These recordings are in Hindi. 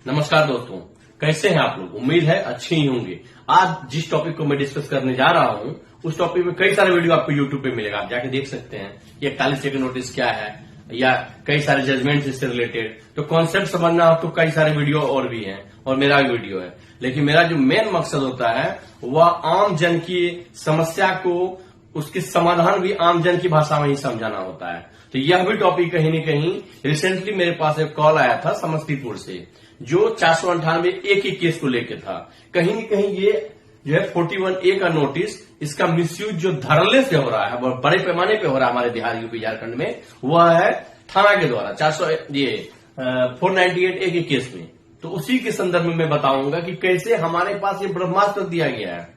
नमस्कार दोस्तों, कैसे हैं आप लोग। उम्मीद है अच्छे ही होंगे। आज जिस टॉपिक को मैं डिस्कस करने जा रहा हूं उस टॉपिक में कई सारे वीडियो आपको यूट्यूब पे मिलेगा, आप जाके देख सकते हैं कि 41 सेकंड नोटिस क्या है या कई सारे जजमेंट इससे रिलेटेड। तो कॉन्सेप्ट समझना हो तो कई सारे वीडियो और भी हैं और मेरा भी वीडियो है, लेकिन मेरा जो मेन मकसद होता है वह आम जन की समस्या को, उसके समाधान भी आम जन की भाषा में ही समझाना होता है। तो यह भी टॉपिक कहीं न कहीं रिसेंटली मेरे पास एक कॉल आया था समस्तीपुर से, जो 498 ए के केस को लेकर था। कहीं न कहीं ये जो है 41A का नोटिस, इसका मिसयूज जो धड़ल्ले से हो रहा है, बड़े पैमाने पे हो रहा है हमारे बिहार, यूपी, झारखंड में, वह है थाना के द्वारा 498A के केस में। तो उसी के संदर्भ में मैं बताऊंगा कि कैसे हमारे पास ये ब्रह्मास्त्र दिया गया है,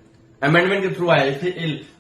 अमेंडमेंट के थ्रू आया है,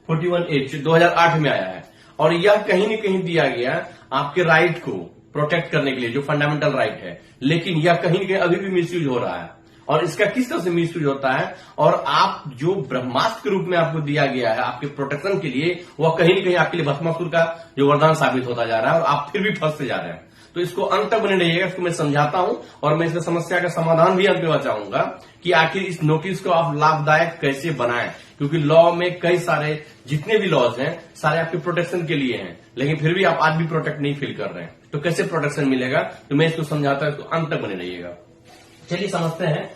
41A 2008 में आया है, और यह कहीं न कहीं दिया गया आपके राइट को प्रोटेक्ट करने के लिए, जो फंडामेंटल राइट है। लेकिन यह कहीं न कहीं अभी भी मिसयूज हो रहा है, और इसका किस तरह से मिसयूज होता है, और आप जो ब्रह्मास्त्र के रूप में आपको दिया गया है आपके प्रोटेक्शन के लिए, वह कहीं न कहीं आपके लिए भस्मासुर का जो वरदान साबित होता जा रहा है, और आप फिर भी फंसते जा रहे हैं। तो इसको अंत तक बने रहिएगा, इसको मैं समझाता हूं, और मैं इस समस्या का समाधान भी अंत में बताऊंगा कि आखिर इस नोटिस को आप लाभदायक कैसे बनाएं। क्योंकि लॉ में कई सारे, जितने भी लॉज हैं, सारे आपके प्रोटेक्शन के लिए हैं, लेकिन फिर भी आप आज भी प्रोटेक्ट नहीं फील कर रहे हैं। तो कैसे प्रोटेक्शन मिलेगा, तो मैं इसको समझाता हूं, इसको अंत तक बने रहिएगा। चलिए समझते हैं।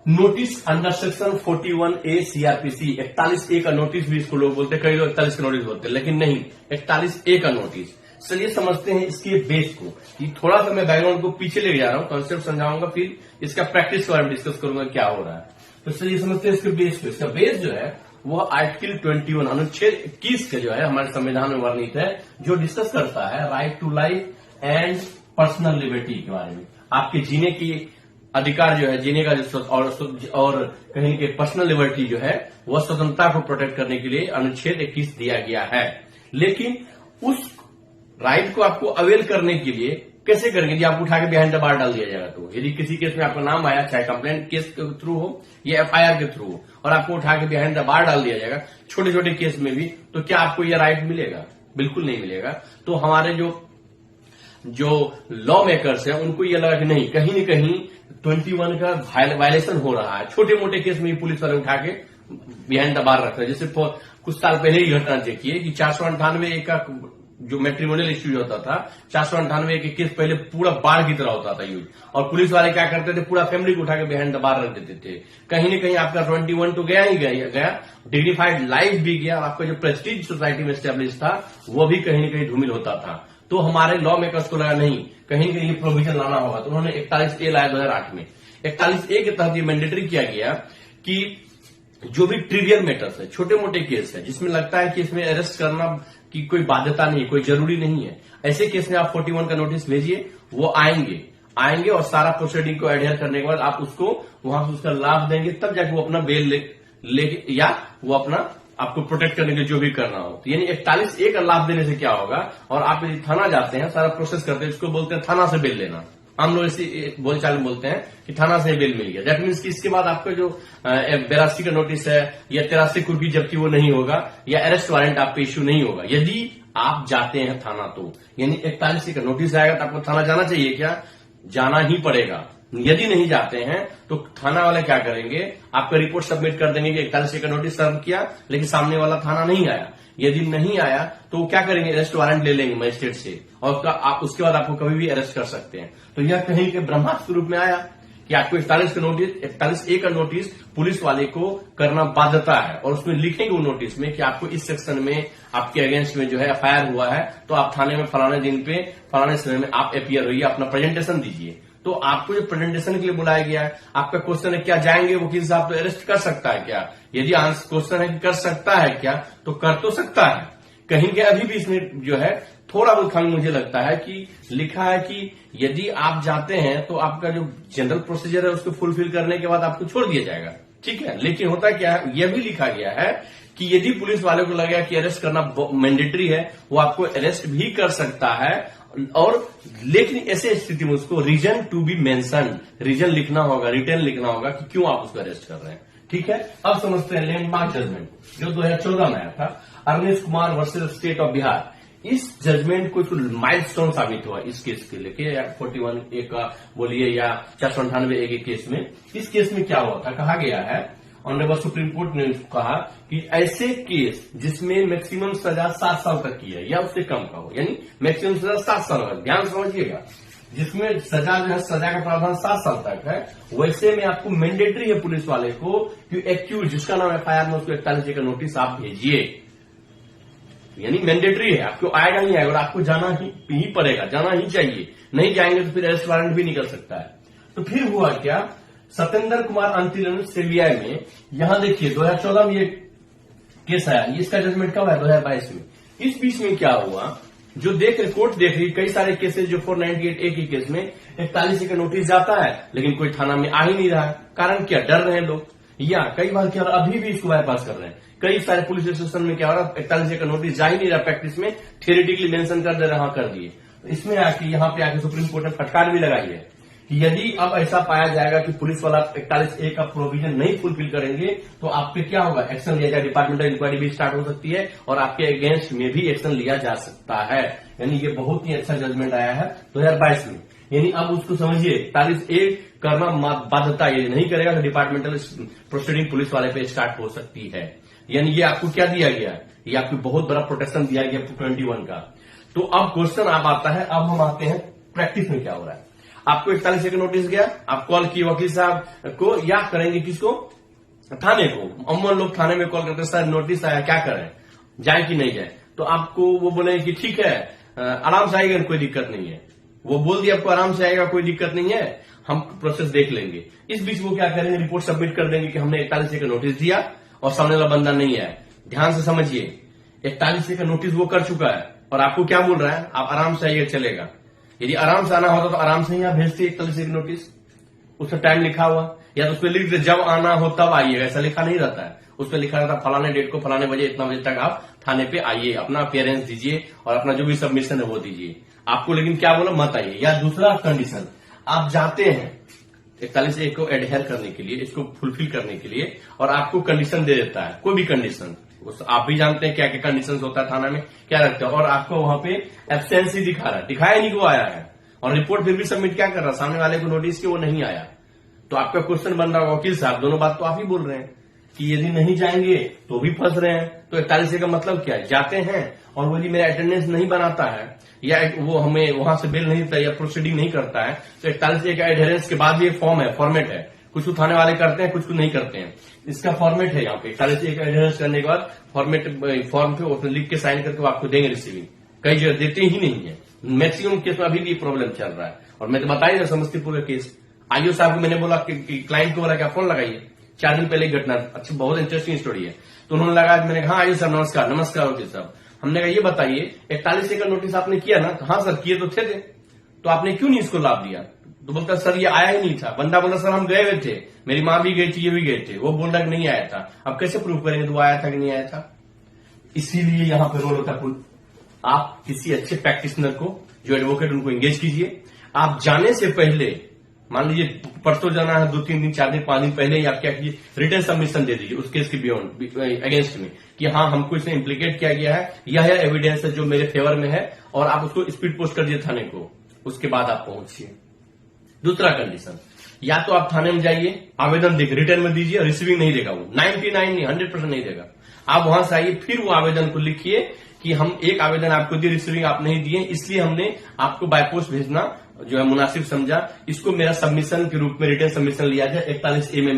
Notice under section 41A CRPC, 41A का नोटिस भी इसको लोग बोलते हैं, कई लोग 41 का नोटिस बोलते हैं, लेकिन नहीं, 41A का नोटिस। चलिए समझते हैं इसके बेस को। ये थोड़ा सा मैं बैकग्राउंड को पीछे ले जा रहा हूं, कॉन्सेप्ट समझाऊंगा, फिर इसका प्रैक्टिस के बारे में डिस्कस करूंगा क्या हो रहा है। तो चलिए समझते हैं इसके बेस को। इसका बेस जो है वह आर्टिकल 21 अनुच्छेद 21 का जो है हमारे संविधान में वर्णित है, जो डिस्कस करता है right to life and personal liberty के बारे में। आपके जीने की अधिकार जो है, जीने का जो और कहीं के पर्सनल लिबर्टी जो है, वह स्वतंत्रता को प्रोटेक्ट करने के लिए अनुच्छेद 21 दिया गया है। लेकिन उस राइट को आपको अवेल करने के लिए कैसे करेंगे, यदि आपको उठा के बिहाइंड द बार डाल दिया जाएगा, तो यदि किसी केस में आपका नाम आया, चाहे कंप्लेंट केस के थ्रू हो या FIR के थ्रू हो, और आपको उठा के बिहाइंड द बार डाल दिया जाएगा, छोटे छोटे केस में भी, तो क्या आपको यह राइट मिलेगा? बिल्कुल नहीं मिलेगा। तो हमारे जो लॉ मेकर्स हैं, उनको यह लगा कि नहीं, कहीं न कहीं 21 का वायलेशन हो रहा है। छोटे मोटे केस में भी पुलिस वाले उठा के बिहाइंड द बार रख रहे हैं। जैसे कुछ साल पहले ही घटना देखिए कि 498 का जो मैट्रिमोनियल इश्यूज होता था, 498 के केस पहले पूरा बाढ़ की तरह होता था यूज, और पुलिस वाले क्या करते थे, पूरा फैमिली को उठा के बिहाइंड द बार रख देते थे। कहीं न कहीं आपका 21 तो गया ही गया, डिग्निफाइड लाइफ भी गया, और आपका जो प्रेस्टीज सोसाइटी में स्टेब्लिश था वो भी कहीं न कहीं धूमिल होता था। तो हमारे लॉ मेकर्स को लगा नहीं, कहीं न कहीं प्रोविजन लाना होगा, तो उन्होंने 41A लाया 2008 में। 41A के तहत ये मैंडेटरी किया गया कि जो भी ट्रिवियल मैटर्स है, छोटे मोटे केस है, जिसमें लगता है कि इसमें अरेस्ट करना की कोई बाध्यता नहीं, कोई जरूरी नहीं है, ऐसे केस में आप 41 का नोटिस भेजिए, वो आएंगे और सारा प्रोसीडिंग को एडहेयर करने के बाद आप उसको वहां से उसका लाभ देंगे, तब जाके वो अपना बेल ले या वो अपना आपको प्रोटेक्ट करने के लिए जो भी करना हो। तो यानी 41A का लाभ देने से क्या होगा, और आप यदि थाना जाते हैं, सारा प्रोसेस करते हैं, इसको बोलते हैं थाना से बेल लेना। हम लोग इसी बोलचाल में बोलते हैं कि थाना से बेल मिल गया। दैट मीन्स कि इसके बाद आपका जो 82 का नोटिस है या 83 कुर्की, जबकि वो नहीं होगा, या अरेस्ट वारंट आपको इश्यू नहीं होगा यदि आप जाते हैं थाना। तो यानी 41 का नोटिस आएगा तो आपको थाना जाना चाहिए क्या? जाना ही पड़ेगा। यदि नहीं जाते हैं तो थाना वाले क्या करेंगे, आपका रिपोर्ट सबमिट कर देंगे कि 41 का नोटिस सर्व किया, लेकिन सामने वाला थाना नहीं आया। यदि नहीं आया तो क्या करेंगे, अरेस्ट वारंट ले लेंगे मजिस्ट्रेट से, और उसके बाद आपको कभी भी अरेस्ट कर सकते हैं। तो यह कहीं के ब्रह्मास्त्र रूप में आया कि आपको 41A का नोटिस पुलिस वाले को करना बाध्यता है, और उसमें लिखेंगे वो नोटिस में कि आपको इस सेक्शन में आपके अगेंस्ट में जो है FIR हुआ है, तो आप थाने में फलाने दिन पे फलाने समय में आप अपीयर होइए, अपना प्रेजेंटेशन दीजिए। तो आपको जो प्रेजेंटेशन के लिए बुलाया गया है, आपका क्वेश्चन है क्या जाएंगे वकील साहब तो अरेस्ट कर सकता है क्या? यदि क्वेश्चन है कि कर सकता है क्या, तो कर तो सकता है। कहीं के अभी भी इसमें जो है थोड़ा बहुत खामी मुझे लगता है कि लिखा है कि यदि आप जाते हैं तो आपका जो जनरल प्रोसीजर है उसको फुलफिल करने के बाद आपको छोड़ दिया जाएगा, ठीक है। लेकिन होता क्या है, यह भी लिखा गया है कि यदि पुलिस वाले को लगा कि अरेस्ट करना मैंडेटरी है, वो आपको अरेस्ट भी कर सकता है, और लेकिन ऐसे स्थिति में उसको reason to be mention, reason लिखना होगा, रिटर्न लिखना होगा कि क्यों आप उसको अरेस्ट कर रहे हैं, ठीक है। अब समझते हैं लैंडमार्क जजमेंट जो 2014 में आया था, Arvind Kumar versus state of Bihar. इस जजमेंट को माइलस्टोन साबित हुआ इस केस के लेके 41A का बोलिए या 498A के केस में। इस केस में क्या हुआ था, कहा गया है ऑनरेबल सुप्रीम कोर्ट ने कहा कि ऐसे केस जिसमें मैक्सिमम सजा 7 साल तक की है या उससे कम का हो, यानी मैक्सिमम सजा 7 साल है, ध्यान समझिएगा, जिसमें सजा जो है सजा का प्रावधान 7 साल तक है, वैसे में आपको मैंडेटरी है पुलिस वाले को कि एक्यूज जिसका नाम FIR में उसको 41A का नोटिस आप भेजिए, यानी मैंडेटरी है, आपको आएगा नहीं आएगा और आपको जाना ही पड़ेगा, जाना ही चाहिए, नहीं जाएंगे तो फिर अरेस्ट वारंट भी निकल सकता है। तो फिर हुआ क्या, सत्येंद्र कुमार अंतिलन सीबीआई में, यहां देखिए 2014 में ये केस आया, इसका जजमेंट कब आया 2022 में। इस बीच में क्या हुआ, जो कोर्ट देख रही कई सारे केसेस जो 498A के केस में 41A का नोटिस जाता है लेकिन कोई थाना में आ ही नहीं रहा है, कारण क्या, डर रहे हैं लोग, या कई बार क्या अभी भी इसको बाईपास कर रहे हैं। कई सारे पुलिस स्टेशन में क्या हो रहा है, 41A का नोटिस जा ही नहीं रहा, प्रैक्टिस में थियोरेटिकली मेंशन कर दे रहा, हाँ कर दिए। इसमें आके यहाँ पे आके सुप्रीम कोर्ट ने फटकार भी लगाई है कि यदि अब ऐसा पाया जाएगा कि पुलिस वाला 41A का प्रोविजन नहीं फुलफिल करेंगे तो आप पे क्या होगा, एक्शन लिया जाए, डिपार्टमेंटल इंक्वायरी भी स्टार्ट हो सकती है और आपके अगेंस्ट में भी एक्शन लिया जा सकता है। यानी ये बहुत ही अच्छा जजमेंट आया है 2022 में। यानी अब उसको समझिए 41A करना बाध्यता, ये नहीं करेगा तो डिपार्टमेंटल प्रोसीडिंग पुलिस वाले पे स्टार्ट हो सकती है। यानी ये आपको क्या दिया गया है, ये आपको बहुत बड़ा प्रोटेक्शन दिया गया 21 का। तो अब क्वेश्चन अब आता है, अब हम आते हैं प्रैक्टिस में क्या हो रहा है। आपको 41A का नोटिस गया, आप कॉल किए वकील साहब को, या करेंगे किसको, थाने को। अमूमन लोग थाने में कॉल करते हैं, सर नोटिस आया क्या करें, जाए कि नहीं जाए, तो आपको वो बोलेंगे कि ठीक है आराम से आएगा, कोई दिक्कत नहीं है। वो बोल दिया आपको आराम से आएगा, कोई दिक्कत नहीं है, हम प्रोसेस देख लेंगे। इस बीच वो क्या करेंगे, रिपोर्ट सबमिट कर देंगे कि हमने 41A का नोटिस दिया और सामने वाला बंदा नहीं है। ध्यान से समझिए, 41A का नोटिस वो कर चुका है और आपको क्या बोल रहा है, आप आराम से आइए चलेगा। यदि आराम से आना होता तो आराम से ही आप भेजते 41A का नोटिस, उसमें टाइम लिखा हुआ, या तो उसमें लिख दे जब आना हो तब आइएगा, ऐसा लिखा नहीं रहता है। उसमें लिखा रहता फलाने डेट को फलाने बजे इतना बजे तक आप थाने पे आइए, अपना अपियरेंस दीजिए और अपना जो भी सबमिशन है वो दीजिए। आपको लेकिन क्या बोला, मत आइए। या दूसरा कंडीशन, आप जाते हैं 41A को एडहेयर करने के लिए, इसको फुलफिल करने के लिए, और आपको कंडीशन दे देता है, कोई भी कंडीशन, आप भी जानते हैं क्या क्या कंडीशन होता है थाना में, क्या रखते हैं, और आपको वहां पे एब्सेंसी दिखा रहा है, दिखाया नहीं कि वो आया है, और रिपोर्ट फिर भी सबमिट क्या कर रहा है, सामने वाले को नोटिस कि वो नहीं आया। तो आपका क्वेश्चन बन रहा है, वकील साहब दोनों बात तो आप ही बोल रहे हैं कि यदि नहीं जाएंगे तो भी फंस रहे हैं। तो 41A का मतलब क्या है, जाते हैं और वो यदि मेरा अटेंडेंस नहीं बनाता है या वो हमें वहां से बिल नहीं देता या प्रोसीडिंग नहीं करता है, तो 41A का एडहेरेंस के बाद भी एक फॉर्म है, फॉर्मेट है, कुछ थाने वाले करते हैं, कुछ नहीं करते हैं। इसका फॉर्मेट है यहाँ पे, 41A का एडहेरेंस करने के बाद फॉर्मेट फॉर्म पे उसमें लिख के साइन करके वो आपको देंगे रिसीविंग। कई जगह देते ही नहीं है, मैक्सिमम केस में अभी भी प्रॉब्लम चल रहा है। और मैं तो बताया समस्तीपुर का केस, आईओ साहब को मैंने बोला कि क्लाइंट को बोला क्या फोन लगाइए, 4 दिन पहले घटना, अच्छा बहुत इंटरेस्टिंग स्टोरी है। तो उन्होंने लगा, मैंने कहा आईओ साहब नमस्कार। नमस्कार वकील साहब। हमने कहा ये बताइए 41A का नोटिस आपने किया ना, हाँ सर किए तो थे, तो आपने क्यों नहीं इसको लाभ दिया। तो बोलता सर ये आया ही नहीं था। बंदा बोला सर हम गए हुए थे, मेरी माँ भी गई थी, ये भी गए थे, वो बोल रहा कि नहीं आया था। अब कैसे प्रूव करेंगे तो आया था कि नहीं आया था। इसीलिए यहां पर रोल होता है, आप किसी अच्छे प्रैक्टिशनर को, जो एडवोकेट, उनको एंगेज कीजिए। आप जाने से पहले, मान लीजिए परसों जाना है, 2-3 दिन 4 दिन 5 दिन पहले ही आप क्या कीजिए, रिटर्न सबमिशन दे दीजिए उस केस के बियॉन्ड अगेंस्ट में कि हाँ हमको इसमें इम्प्लीकेट किया गया है, यह एविडेंस है जो मेरे फेवर में है, और आप उसको स्पीड पोस्ट कर दिए थाने को, उसके बाद आप पहुंचिए। दूसरा कंडीशन, या तो आप थाने में जाइए, आवेदन देखिए, रिटर्न में दीजिए, रिसीविंग नहीं देगा वो, 99 नहीं 100% नहीं देगा। आप वहां से आइए, फिर वो आवेदन को लिखिए कि हम एक आवेदन आपको दिए, रिसीविंग आप नहीं दिए, इसलिए हमने आपको बाय पोस्ट भेजना जो है मुनासिब समझा, इसको मेरा सबमिशन के रूप में रिटर्न सबमिशन लिया जाए। 41A में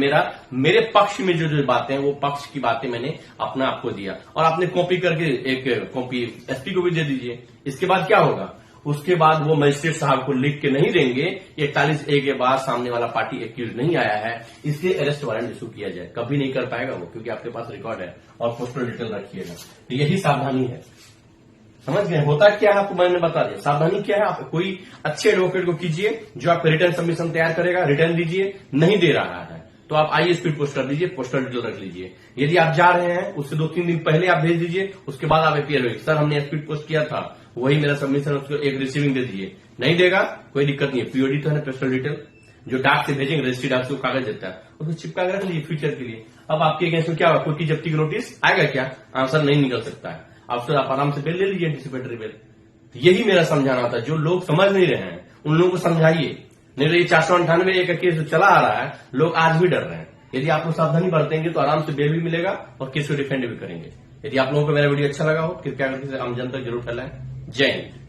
मेरे पक्ष में जो बातें हैं वो पक्ष की बातें मैंने अपना आपको दिया, और आपने कॉपी करके एक कॉपी एसपी को भी दे दीजिए। इसके बाद क्या होगा, उसके बाद वो मजिस्ट्रेट साहब को लिख के नहीं देंगे 41A के बाद सामने वाला पार्टी एक्यूज नहीं आया है, इसलिए अरेस्ट वारंट इशू किया जाए। कभी नहीं कर पाएगा वो, क्योंकि आपके पास रिकॉर्ड है, और पोस्टल डिटेल रखिएगा। तो यही सावधानी है, समझ गए। होता क्या है आपको मैंने बता दिया। सावधानी क्या है, आप कोई अच्छे एडवोकेट को कीजिए जो आपका रिटर्न सबमिशन तैयार करेगा, रिटर्न दीजिए, नहीं दे रहा है तो आप आइए स्पीड पोस्ट कर दीजिए, पोस्टल डिटेल रख लीजिए। यदि आप जा रहे हैं उससे 2-3 दिन पहले आप भेज दीजिए, उसके बाद आप अपीयर होगी, सर हमने स्पीड पोस्ट किया था, वही मेरा सबमिशन, उसको एक रिसीविंग दे दीजिए। नहीं देगा कोई दिक्कत नहीं है, पीओडी तो है, पोस्टल डिटेल जो डाक से भेजेंगे, रजिस्ट्री डाक से कागज देता है, उसको चिपका के रख लीजिए फ्यूचर के लिए। अब आपके अगेंस्ट में क्या होगा, कोई जब्ती का नोटिस आएगा क्या, आंसर नहीं निकल सकता है। आप आराम से बिल ले लीजिए, एंटीसिपेटरी बिल। यही मेरा समझाना था। जो लोग समझ नहीं रहे हैं उन लोगों को समझाइए, नहीं तो ये 498 का केस चला आ रहा है, लोग आज भी डर रहे हैं। यदि आप लोग सावधानी बरतेंगे तो आराम से बेल भी मिलेगा और केस को डिफेंड भी करेंगे। यदि आप लोगों को मेरा वीडियो अच्छा लगा हो, कृपया करके आम जन तक जरूर फैलाएं। जय हिंद।